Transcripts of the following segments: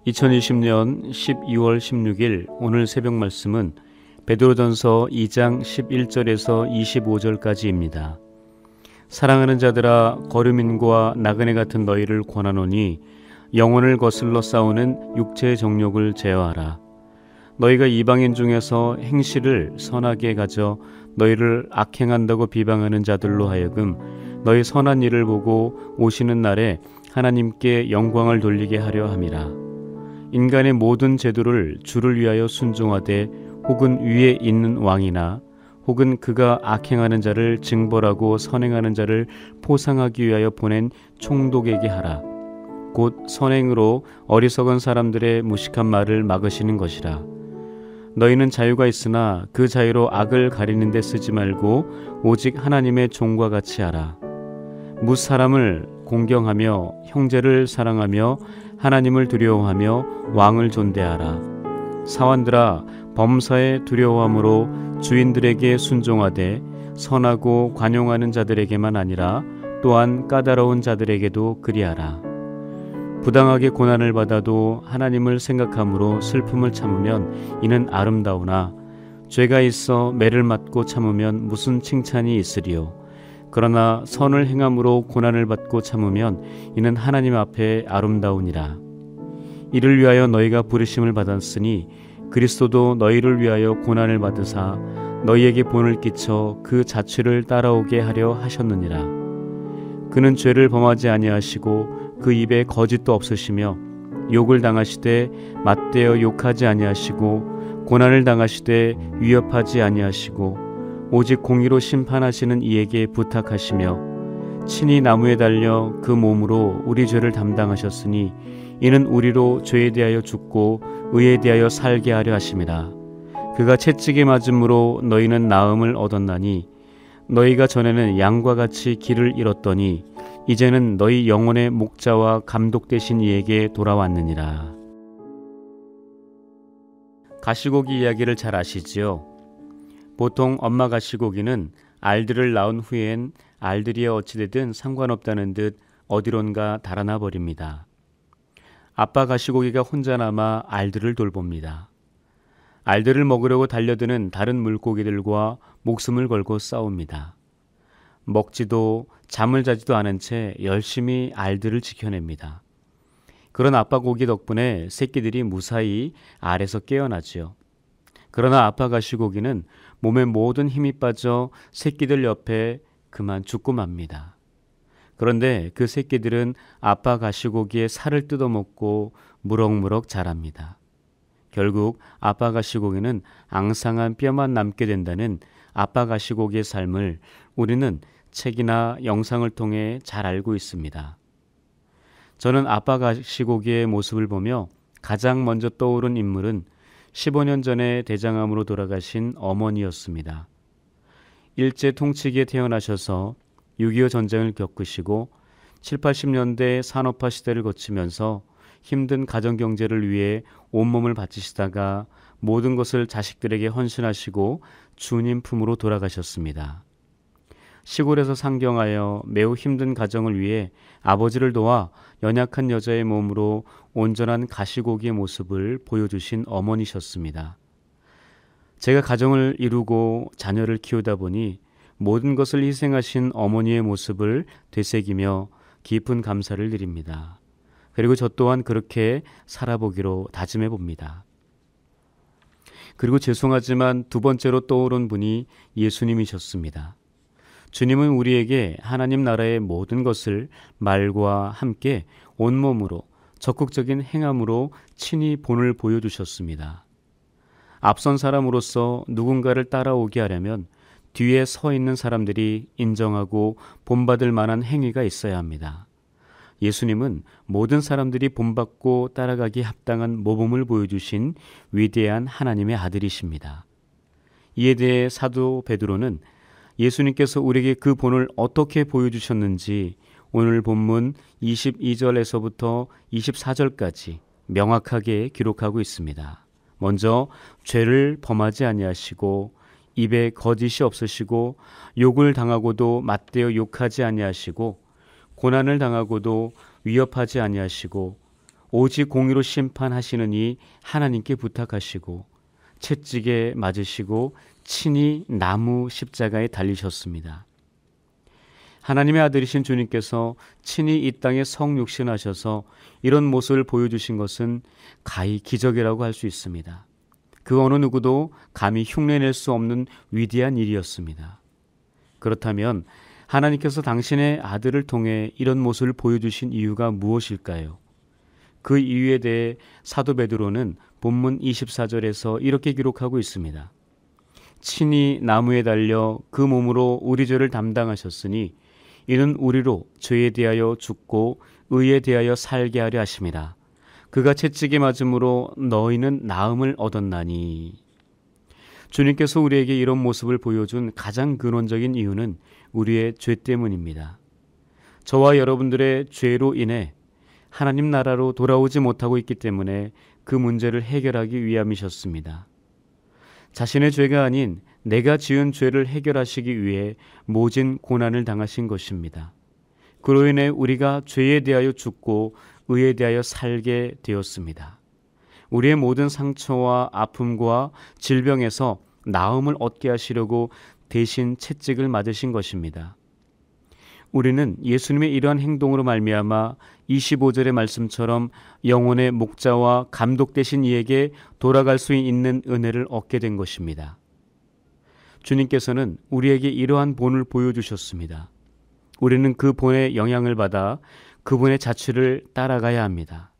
2020년 12월 16일 오늘 새벽 말씀은 베드로전서 2장 11절에서 25절까지입니다. 사랑하는 자들아, 거류민과 나그네 같은 너희를 권하노니 영혼을 거슬러 싸우는 육체의 정욕을 제어하라. 너희가 이방인 중에서 행실을 선하게 가져 너희를 악행한다고 비방하는 자들로 하여금 너희 선한 일을 보고 오시는 날에 하나님께 영광을 돌리게 하려 함이라. 인간의 모든 제도를 주를 위하여 순종하되 혹은 위에 있는 왕이나 혹은 그가 악행하는 자를 징벌하고 선행하는 자를 포상하기 위하여 보낸 총독에게 하라. 곧 선행으로 어리석은 사람들의 무식한 말을 막으시는 것이라. 너희는 자유가 있으나 그 자유로 악을 가리는 데 쓰지 말고 오직 하나님의 종과 같이 하라. 무사람을 공경하며 형제를 사랑하며 하나님을 두려워하며 왕을 존대하라. 사원들아, 범사에 두려워함으로 주인들에게 순종하되 선하고 관용하는 자들에게만 아니라 또한 까다로운 자들에게도 그리하라. 부당하게 고난을 받아도 하나님을 생각함으로 슬픔을 참으면 이는 아름다우나 죄가 있어 매를 맞고 참으면 무슨 칭찬이 있으리요. 그러나 선을 행함으로 고난을 받고 참으면 이는 하나님 앞에 아름다우니라. 이를 위하여 너희가 부르심을 받았으니 그리스도도 너희를 위하여 고난을 받으사 너희에게 본을 끼쳐 그 자취를 따라오게 하려 하셨느니라. 그는 죄를 범하지 아니하시고 그 입에 거짓도 없으시며 욕을 당하시되 맞대어 욕하지 아니하시고 고난을 당하시되 위협하지 아니하시고 오직 공의로 심판하시는 이에게 부탁하시며 친히 나무에 달려 그 몸으로 우리 죄를 담당하셨으니 이는 우리로 죄에 대하여 죽고 의에 대하여 살게 하려 하심이라. 그가 채찍에 맞음으로 너희는 나음을 얻었나니 너희가 전에는 양과 같이 길을 잃었더니 이제는 너희 영혼의 목자와 감독 되신 이에게 돌아왔느니라. 가시고기 이야기를 잘 아시지요? 보통 엄마 가시고기는 알들을 낳은 후엔 알들이 어찌되든 상관없다는 듯 어디론가 달아나 버립니다. 아빠 가시고기가 혼자 남아 알들을 돌봅니다. 알들을 먹으려고 달려드는 다른 물고기들과 목숨을 걸고 싸웁니다. 먹지도 잠을 자지도 않은 채 열심히 알들을 지켜냅니다. 그런 아빠 고기 덕분에 새끼들이 무사히 알에서 깨어나지요. 그러나 아빠 가시고기는 몸에 모든 힘이 빠져 새끼들 옆에 그만 죽고 맙니다. 그런데 그 새끼들은 아빠 가시고기의 살을 뜯어먹고 무럭무럭 자랍니다. 결국 아빠 가시고기는 앙상한 뼈만 남게 된다는 아빠 가시고기의 삶을 우리는 책이나 영상을 통해 잘 알고 있습니다. 저는 아빠 가시고기의 모습을 보며 가장 먼저 떠오른 인물은 15년 전에 대장암으로 돌아가신 어머니였습니다. 일제 통치기에 태어나셔서 6.25 전쟁을 겪으시고 7, 80년대 산업화 시대를 거치면서 힘든 가정경제를 위해 온몸을 바치시다가 모든 것을 자식들에게 헌신하시고 주님 품으로 돌아가셨습니다. 시골에서 상경하여 매우 힘든 가정을 위해 아버지를 도와 연약한 여자의 몸으로 온전한 가시고기의 모습을 보여주신 어머니셨습니다. 제가 가정을 이루고 자녀를 키우다 보니 모든 것을 희생하신 어머니의 모습을 되새기며 깊은 감사를 드립니다. 그리고 저 또한 그렇게 살아보기로 다짐해 봅니다. 그리고 죄송하지만 두 번째로 떠오른 분이 예수님이셨습니다. 주님은 우리에게 하나님 나라의 모든 것을 말과 함께 온몸으로 적극적인 행함으로 친히 본을 보여주셨습니다. 앞선 사람으로서 누군가를 따라오게 하려면 뒤에 서 있는 사람들이 인정하고 본받을 만한 행위가 있어야 합니다. 예수님은 모든 사람들이 본받고 따라가기 합당한 모범을 보여주신 위대한 하나님의 아들이십니다. 이에 대해 사도 베드로는 예수님께서 우리에게 그 본을 어떻게 보여주셨는지 오늘 본문 22절에서부터 24절까지 명확하게 기록하고 있습니다. 먼저 죄를 범하지 아니하시고 입에 거짓이 없으시고 욕을 당하고도 맞대어 욕하지 아니하시고 고난을 당하고도 위협하지 아니하시고 오직 공의로 심판하시느니 하나님께 부탁하시고 채찍에 맞으시고 친히 나무 십자가에 달리셨습니다. 하나님의 아들이신 주님께서 친히 이 땅에 성육신하셔서 이런 모습을 보여주신 것은 가히 기적이라고 할 수 있습니다. 그 어느 누구도 감히 흉내낼 수 없는 위대한 일이었습니다. 그렇다면 하나님께서 당신의 아들을 통해 이런 모습을 보여주신 이유가 무엇일까요? 그 이유에 대해 사도 베드로는 본문 24절에서 이렇게 기록하고 있습니다. 친히 나무에 달려 그 몸으로 우리 죄를 담당하셨으니 이는 우리로 죄에 대하여 죽고 의에 대하여 살게 하려 하심이라. 그가 채찍에 맞음으로 너희는 나음을 얻었나니. 주님께서 우리에게 이런 모습을 보여준 가장 근원적인 이유는 우리의 죄 때문입니다. 저와 여러분들의 죄로 인해 하나님 나라로 돌아오지 못하고 있기 때문에 그 문제를 해결하기 위함이셨습니다. 자신의 죄가 아닌 내가 지은 죄를 해결하시기 위해 모진 고난을 당하신 것입니다. 그로 인해 우리가 죄에 대하여 죽고 의에 대하여 살게 되었습니다. 우리의 모든 상처와 아픔과 질병에서 나음을 얻게 하시려고 대신 채찍을 맞으신 것입니다. 우리는 예수님의 이러한 행동으로 말미암아 25절의 말씀처럼 영혼의 목자와 감독 되신 이에게 돌아갈 수 있는 은혜를 얻게 된 것입니다. 주님께서는 우리에게 이러한 본을 보여주셨습니다. 우리는 그 본의 영향을 받아 그분의 자취를 따라가야 합니다.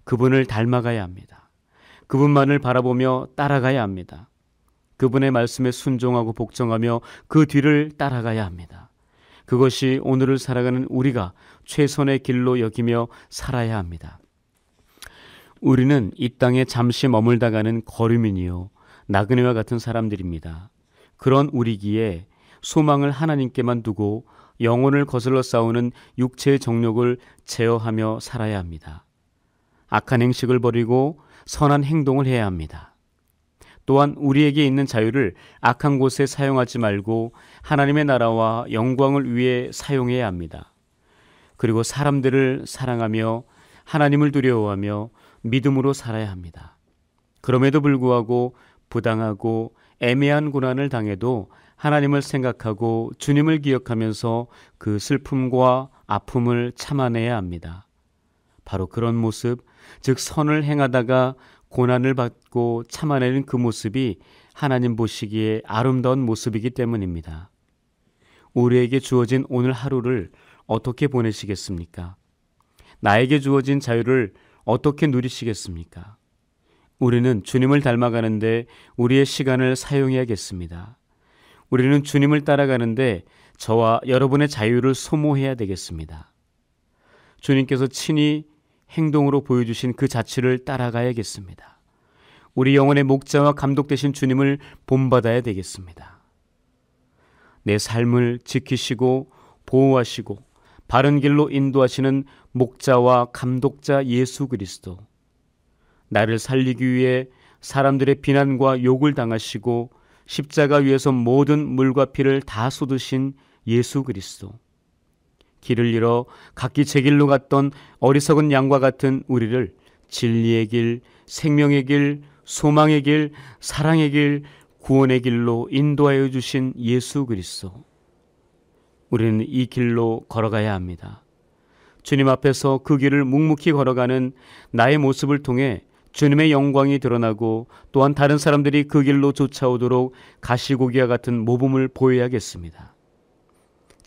그분을 닮아가야 합니다. 그분만을 바라보며 따라가야 합니다. 그분의 말씀에 순종하고 복종하며 그 뒤를 따라가야 합니다. 그것이 오늘을 살아가는 우리가 최선의 길로 여기며 살아야 합니다. 우리는 이 땅에 잠시 머물다가는 거류민이요 나그네와 같은 사람들입니다. 그런 우리기에 소망을 하나님께만 두고 영혼을 거슬러 싸우는 육체의 정욕을 제어하며 살아야 합니다. 악한 행식을 버리고 선한 행동을 해야 합니다. 또한 우리에게 있는 자유를 악한 곳에 사용하지 말고 하나님의 나라와 영광을 위해 사용해야 합니다. 그리고 사람들을 사랑하며 하나님을 두려워하며 믿음으로 살아야 합니다. 그럼에도 불구하고 부당하고 애매한 고난을 당해도 하나님을 생각하고 주님을 기억하면서 그 슬픔과 아픔을 참아내야 합니다. 바로 그런 모습, 즉 선을 행하다가 고난을 받고 참아내는 그 모습이 하나님 보시기에 아름다운 모습이기 때문입니다. 우리에게 주어진 오늘 하루를 어떻게 보내시겠습니까? 나에게 주어진 자유를 어떻게 누리시겠습니까? 우리는 주님을 닮아가는데 우리의 시간을 사용해야겠습니다. 우리는 주님을 따라가는데 저와 여러분의 자유를 소모해야 되겠습니다. 주님께서 친히 행동으로 보여주신 그 자취를 따라가야겠습니다. 우리 영혼의 목자와 감독 되신 주님을 본받아야 되겠습니다. 내 삶을 지키시고 보호하시고 바른 길로 인도하시는 목자와 감독자 예수 그리스도, 나를 살리기 위해 사람들의 비난과 욕을 당하시고 십자가 위에서 모든 물과 피를 다 쏟으신 예수 그리스도, 길을 잃어 각기 제 길로 갔던 어리석은 양과 같은 우리를 진리의 길, 생명의 길, 소망의 길, 사랑의 길, 구원의 길로 인도하여 주신 예수 그리스도. 우리는 이 길로 걸어가야 합니다. 주님 앞에서 그 길을 묵묵히 걸어가는 나의 모습을 통해 주님의 영광이 드러나고 또한 다른 사람들이 그 길로 쫓아오도록 가시고기와 같은 모범을 보여야겠습니다.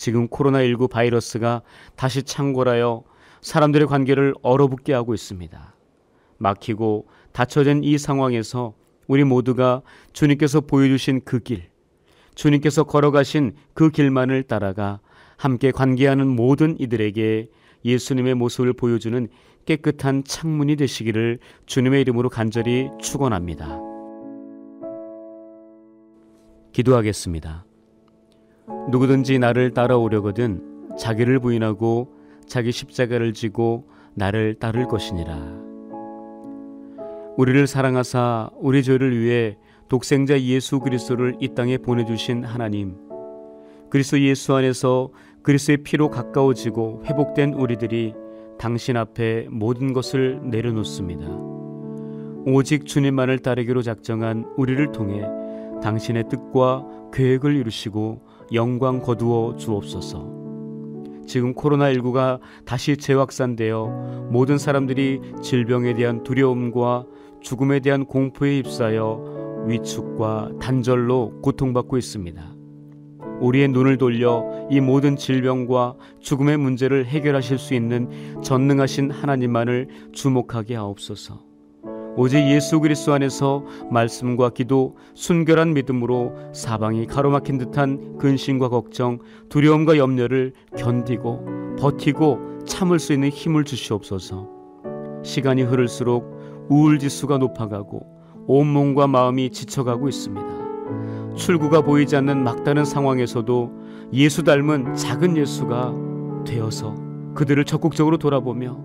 지금 코로나19 바이러스가 다시 창궐하여 사람들의 관계를 얼어붙게 하고 있습니다. 막히고 닫혀진 이 상황에서 우리 모두가 주님께서 보여주신 그 길, 주님께서 걸어가신 그 길만을 따라가 함께 관계하는 모든 이들에게 예수님의 모습을 보여주는 깨끗한 창문이 되시기를 주님의 이름으로 간절히 축원합니다. 기도하겠습니다. 누구든지 나를 따라오려거든 자기를 부인하고 자기 십자가를 지고 나를 따를 것이니라. 우리를 사랑하사 우리 죄를 위해 독생자 예수 그리스도를 이 땅에 보내주신 하나님, 그리스도 예수 안에서 그리스도의 피로 가까워지고 회복된 우리들이 당신 앞에 모든 것을 내려놓습니다. 오직 주님만을 따르기로 작정한 우리를 통해 당신의 뜻과 계획을 이루시고 영광 거두어 주옵소서. 지금 코로나19가 다시 재확산되어 모든 사람들이 질병에 대한 두려움과 죽음에 대한 공포에 휩싸여 위축과 단절로 고통받고 있습니다. 우리의 눈을 돌려 이 모든 질병과 죽음의 문제를 해결하실 수 있는 전능하신 하나님만을 주목하게 하옵소서. 오직 예수 그리스도 안에서 말씀과 기도, 순결한 믿음으로 사방이 가로막힌 듯한 근심과 걱정, 두려움과 염려를 견디고 버티고 참을 수 있는 힘을 주시옵소서. 시간이 흐를수록 우울지수가 높아가고 온몸과 마음이 지쳐가고 있습니다. 출구가 보이지 않는 막다른 상황에서도 예수 닮은 작은 예수가 되어서 그들을 적극적으로 돌아보며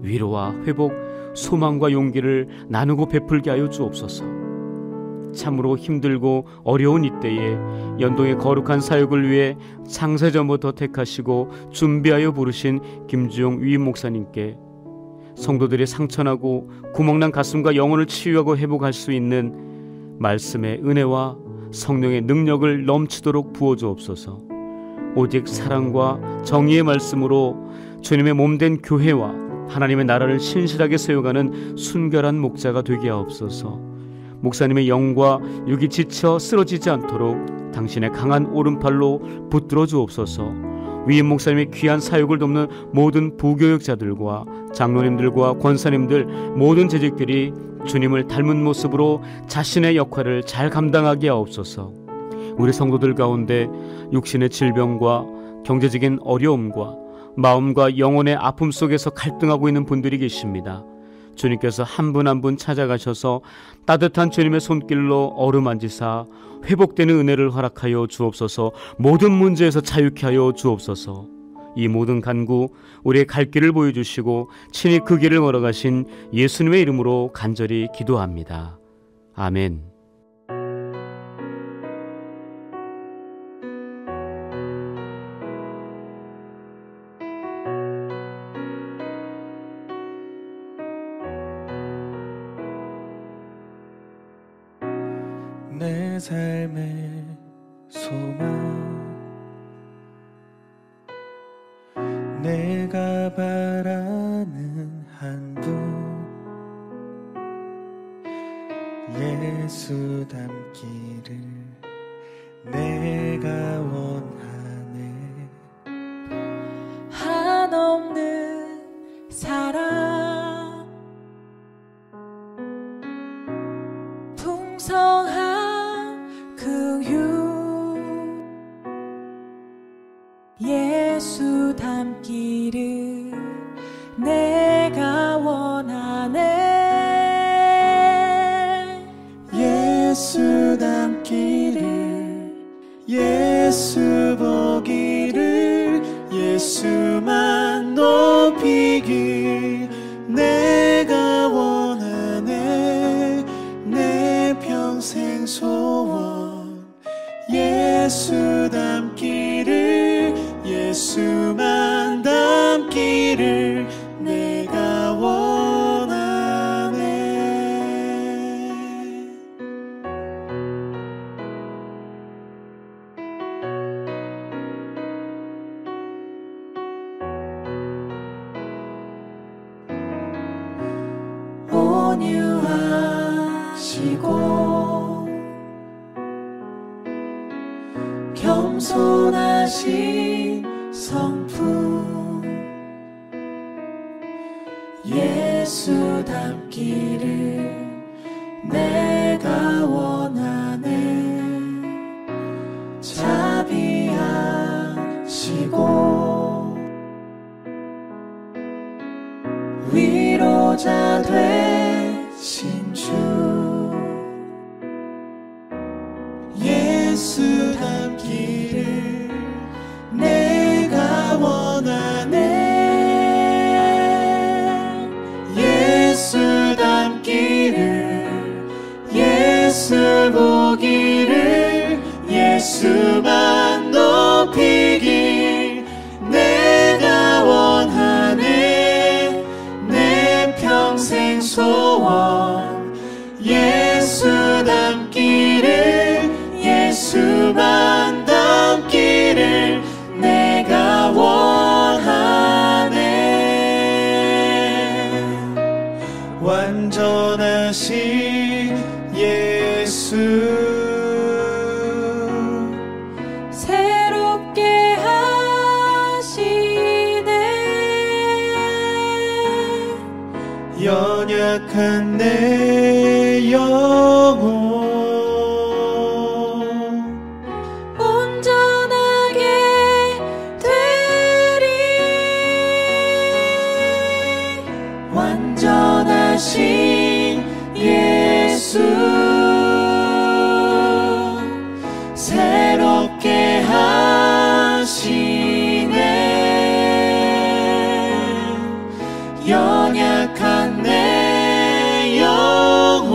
위로와 회복, 소망과 용기를 나누고 베풀게 하여 주옵소서. 참으로 힘들고 어려운 이때에 연동의 거룩한 사역을 위해 창세전부터 택하시고 준비하여 부르신 김주용 위임 목사님께 성도들의 상처나고 구멍난 가슴과 영혼을 치유하고 회복할 수 있는 말씀의 은혜와 성령의 능력을 넘치도록 부어주옵소서. 오직 사랑과 정의의 말씀으로 주님의 몸된 교회와 하나님의 나라를 신실하게 세워가는 순결한 목자가 되게 하옵소서. 목사님의 영과 육이 지쳐 쓰러지지 않도록 당신의 강한 오른팔로 붙들어 주옵소서. 위임 목사님의 귀한 사역을 돕는 모든 부교역자들과 장로님들과 권사님들, 모든 재직들이 주님을 닮은 모습으로 자신의 역할을 잘 감당하게 하옵소서. 우리 성도들 가운데 육신의 질병과 경제적인 어려움과 마음과 영혼의 아픔 속에서 갈등하고 있는 분들이 계십니다. 주님께서 한 분 한 분 찾아가셔서 따뜻한 주님의 손길로 어루만지사 회복되는 은혜를 허락하여 주옵소서. 모든 문제에서 자유케 하여 주옵소서. 이 모든 간구 우리의 갈 길을 보여주시고 친히 그 길을 걸어가신 예수님의 이름으로 간절히 기도합니다. 아멘. 내 삶의 소망, 내가 바라는 한 분, 예수 닮기를 내가 원하네. 한없는 사랑, 풍성한 긍휼, 예수 닮기를 내가 원하네. 예수 닮기를, 예수 보기를, 예수만 높이길 내가 원하네. 내 평생 소원, 예수 닮기를, 예수만 닮기를 내가 원하네. 온유하시고 겸손하신 성품, 예수 닮기를 내가 원하네. 자비하시고 위로자 되신 주, 예수 닮기를 내가 원하네. 예수 닮기를, 예수 보기를, 예수만 높이길 내가 원하네. 연약한 내 영혼 온전하게 되리. 완전하신 예수 새롭게 하시네. 연약한 내 영혼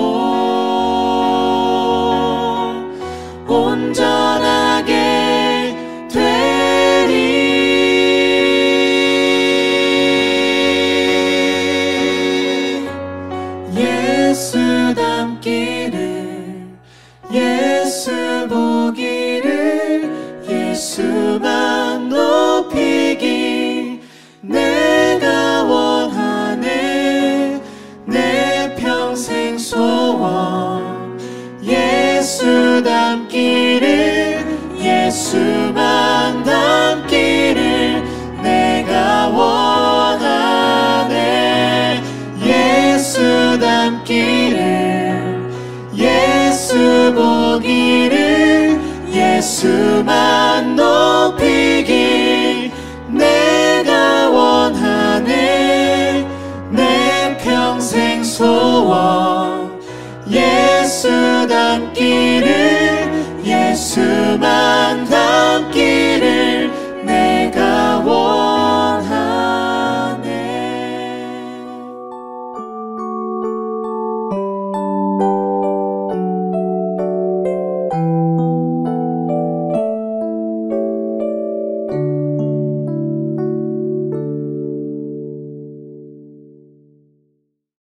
온전하게 되리. 예수 닮기를 예수 보기를 예수만 높이기 내가 원하네. 내 평생 소원 예수 닮기를 예수만 닮기를 내가 원하네. 예수 닮기를 예수 보기를 예수